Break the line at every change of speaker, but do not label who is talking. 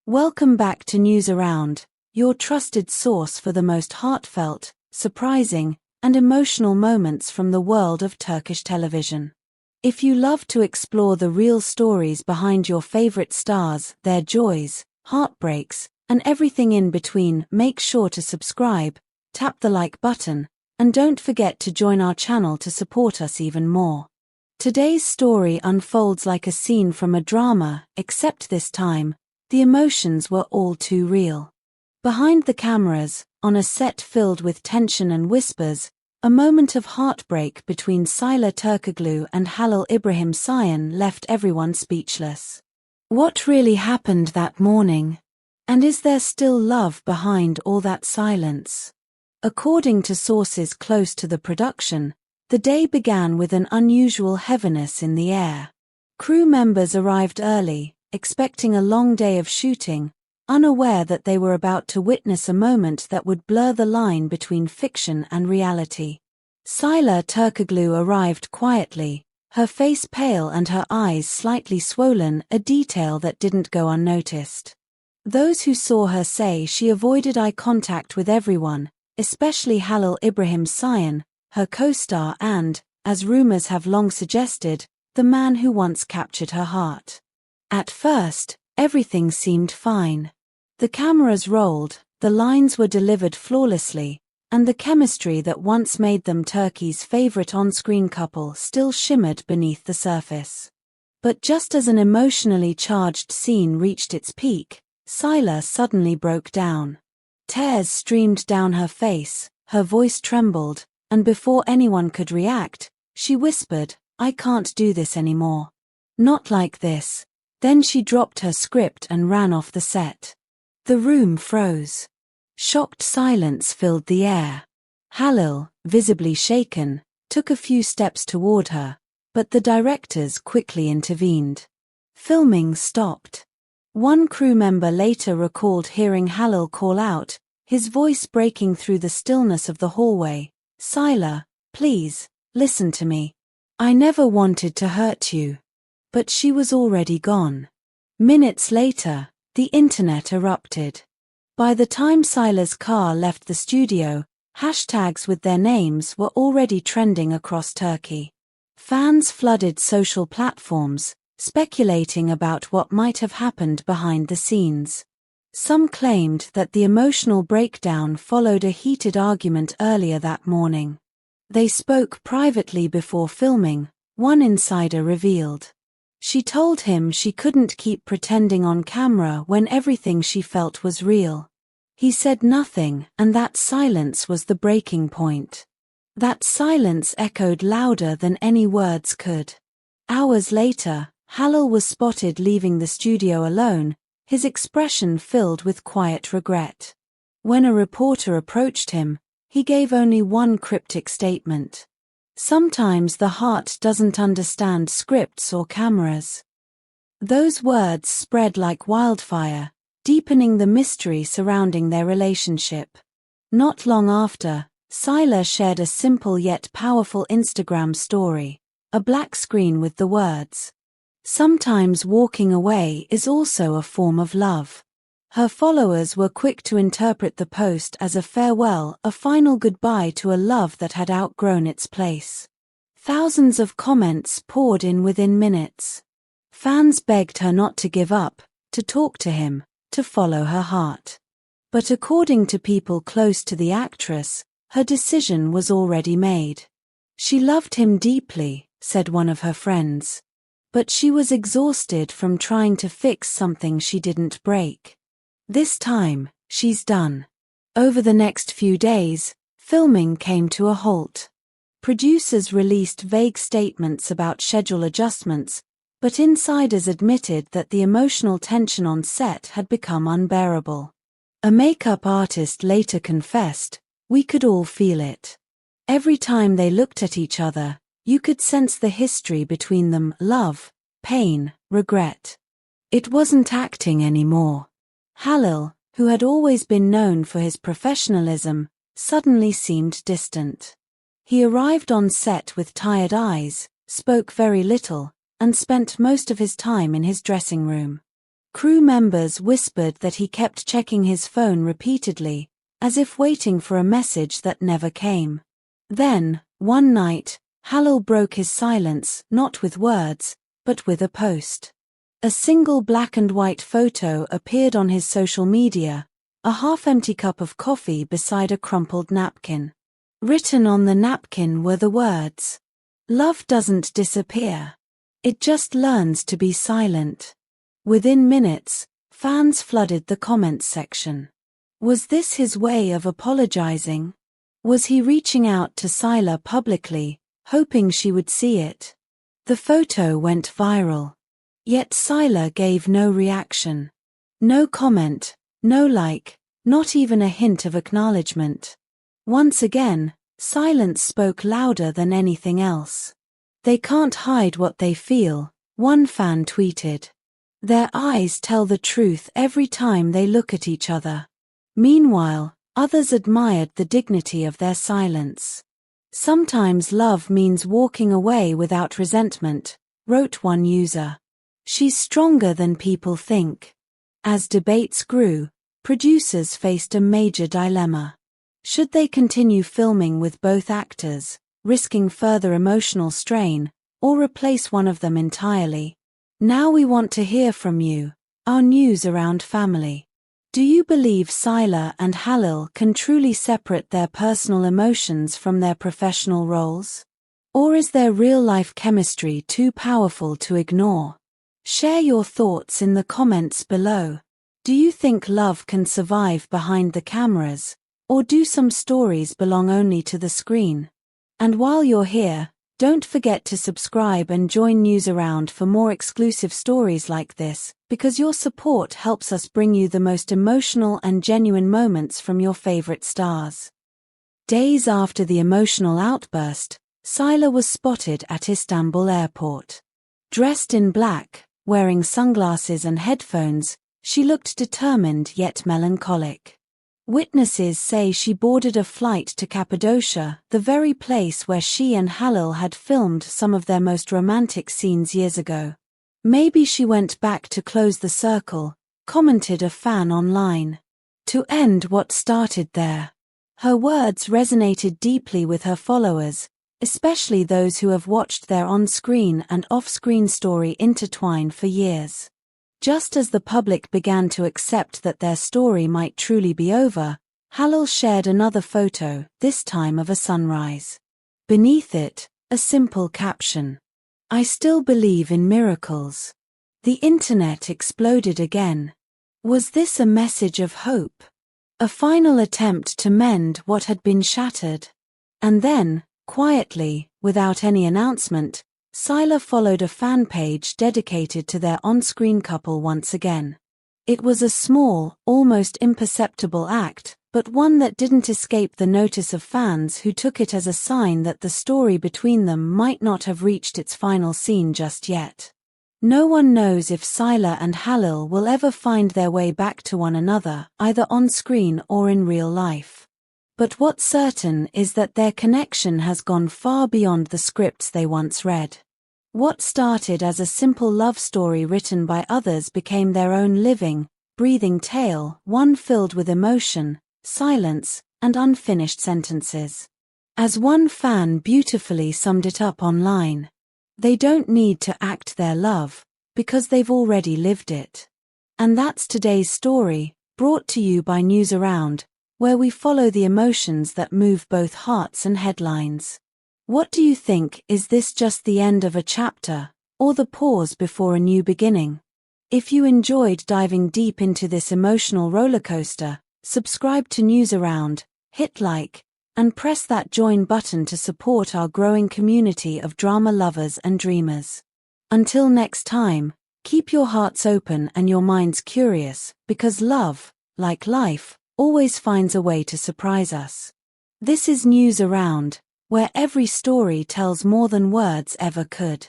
Welcome back to News Around, your trusted source for the most heartfelt, surprising, and emotional moments from the world of Turkish television. If you love to explore the real stories behind your favorite stars, their joys, heartbreaks, and everything in between, make sure to subscribe, tap the like button, and don't forget to join our channel to support us even more. Today's story unfolds like a scene from a drama, except this time, the emotions were all too real. Behind the cameras, on a set filled with tension and whispers, a moment of heartbreak between Sıla Türkoğlu and Halil İbrahim Ceyhan left everyone speechless. What really happened that morning? And is there still love behind all that silence? According to sources close to the production, the day began with an unusual heaviness in the air. Crew members arrived early, expecting a long day of shooting, unaware that they were about to witness a moment that would blur the line between fiction and reality. Sıla Türkoğlu arrived quietly, her face pale and her eyes slightly swollen, a detail that didn't go unnoticed. Those who saw her say she avoided eye contact with everyone, especially Halil İbrahim Ceyhan, her co-star and, as rumors have long suggested, the man who once captured her heart. At first, everything seemed fine. The cameras rolled, the lines were delivered flawlessly, and the chemistry that once made them Turkey's favorite on-screen couple still shimmered beneath the surface. But just as an emotionally charged scene reached its peak, Sıla suddenly broke down. Tears streamed down her face, her voice trembled, and before anyone could react, she whispered, "I can't do this anymore. Not like this." Then she dropped her script and ran off the set. The room froze. Shocked silence filled the air. Halil, visibly shaken, took a few steps toward her, but the directors quickly intervened. Filming stopped. One crew member later recalled hearing Halil call out, his voice breaking through the stillness of the hallway, "Sıla, please, listen to me. I never wanted to hurt you." But she was already gone. Minutes later, the internet erupted. By the time Sıla's car left the studio, hashtags with their names were already trending across Turkey. Fans flooded social platforms, speculating about what might have happened behind the scenes. Some claimed that the emotional breakdown followed a heated argument earlier that morning. They spoke privately before filming, one insider revealed. She told him she couldn't keep pretending on camera when everything she felt was real. He said nothing, and that silence was the breaking point. That silence echoed louder than any words could. Hours later, Halil was spotted leaving the studio alone, his expression filled with quiet regret. When a reporter approached him, he gave only one cryptic statement. "Sometimes the heart doesn't understand scripts or cameras." Those words spread like wildfire, deepening the mystery surrounding their relationship. Not long after, Sıla shared a simple yet powerful Instagram story, a black screen with the words, "Sometimes walking away is also a form of love." Her followers were quick to interpret the post as a farewell, a final goodbye to a love that had outgrown its place. Thousands of comments poured in within minutes. Fans begged her not to give up, to talk to him, to follow her heart. But according to people close to the actress, her decision was already made. She loved him deeply, said one of her friends. But she was exhausted from trying to fix something she didn't break. This time, she's done. Over the next few days, filming came to a halt. Producers released vague statements about schedule adjustments, but insiders admitted that the emotional tension on set had become unbearable. A makeup artist later confessed, "We could all feel it. Every time they looked at each other, you could sense the history between them, love, pain, regret. It wasn't acting anymore." Halil, who had always been known for his professionalism, suddenly seemed distant. He arrived on set with tired eyes, spoke very little, and spent most of his time in his dressing room. Crew members whispered that he kept checking his phone repeatedly, as if waiting for a message that never came. Then, one night, Halil broke his silence, not with words, but with a post. A single black and white photo appeared on his social media, a half-empty cup of coffee beside a crumpled napkin. Written on the napkin were the words, "Love doesn't disappear. It just learns to be silent." Within minutes, fans flooded the comments section. Was this his way of apologizing? Was he reaching out to Sıla publicly, hoping she would see it? The photo went viral. Yet Sıla gave no reaction. No comment, no like, not even a hint of acknowledgement. Once again, silence spoke louder than anything else. "They can't hide what they feel," one fan tweeted. "Their eyes tell the truth every time they look at each other." Meanwhile, others admired the dignity of their silence. "Sometimes love means walking away without resentment," wrote one user. "She's stronger than people think." As debates grew, producers faced a major dilemma. Should they continue filming with both actors, risking further emotional strain, or replace one of them entirely? Now we want to hear from you, our News Around family. Do you believe Sıla and Halil can truly separate their personal emotions from their professional roles? Or is their real-life chemistry too powerful to ignore? Share your thoughts in the comments below. Do you think love can survive behind the cameras, or do some stories belong only to the screen? And while you're here, don't forget to subscribe and join News Around for more exclusive stories like this, because your support helps us bring you the most emotional and genuine moments from your favorite stars. Days after the emotional outburst, Sıla was spotted at Istanbul airport. Dressed in black, wearing sunglasses and headphones, she looked determined yet melancholic. Witnesses say she boarded a flight to Cappadocia, the very place where she and Halil had filmed some of their most romantic scenes years ago. "Maybe she went back to close the circle," commented a fan online. "To end what started there." Her words resonated deeply with her followers, especially those who have watched their on-screen and off-screen story intertwine for years. Just as the public began to accept that their story might truly be over, Halil shared another photo, this time of a sunrise. Beneath it, a simple caption: "I still believe in miracles." The internet exploded again. Was this a message of hope? A final attempt to mend what had been shattered? And then, quietly, without any announcement, Sıla followed a fan page dedicated to their on-screen couple once again. It was a small, almost imperceptible act, but one that didn't escape the notice of fans who took it as a sign that the story between them might not have reached its final scene just yet. No one knows if Sıla and Halil will ever find their way back to one another, either on-screen or in real life. But what's certain is that their connection has gone far beyond the scripts they once read. What started as a simple love story written by others became their own living, breathing tale, one filled with emotion, silence, and unfinished sentences. As one fan beautifully summed it up online, "They don't need to act their love, because they've already lived it." And that's today's story, brought to you by News Around, where we follow the emotions that move both hearts and headlines. What do you think? Is this just the end of a chapter, or the pause before a new beginning? If you enjoyed diving deep into this emotional rollercoaster, subscribe to News Around, hit like, and press that join button to support our growing community of drama lovers and dreamers. Until next time, keep your hearts open and your minds curious, because love, like life, always finds a way to surprise us. This is News Around, where every story tells more than words ever could.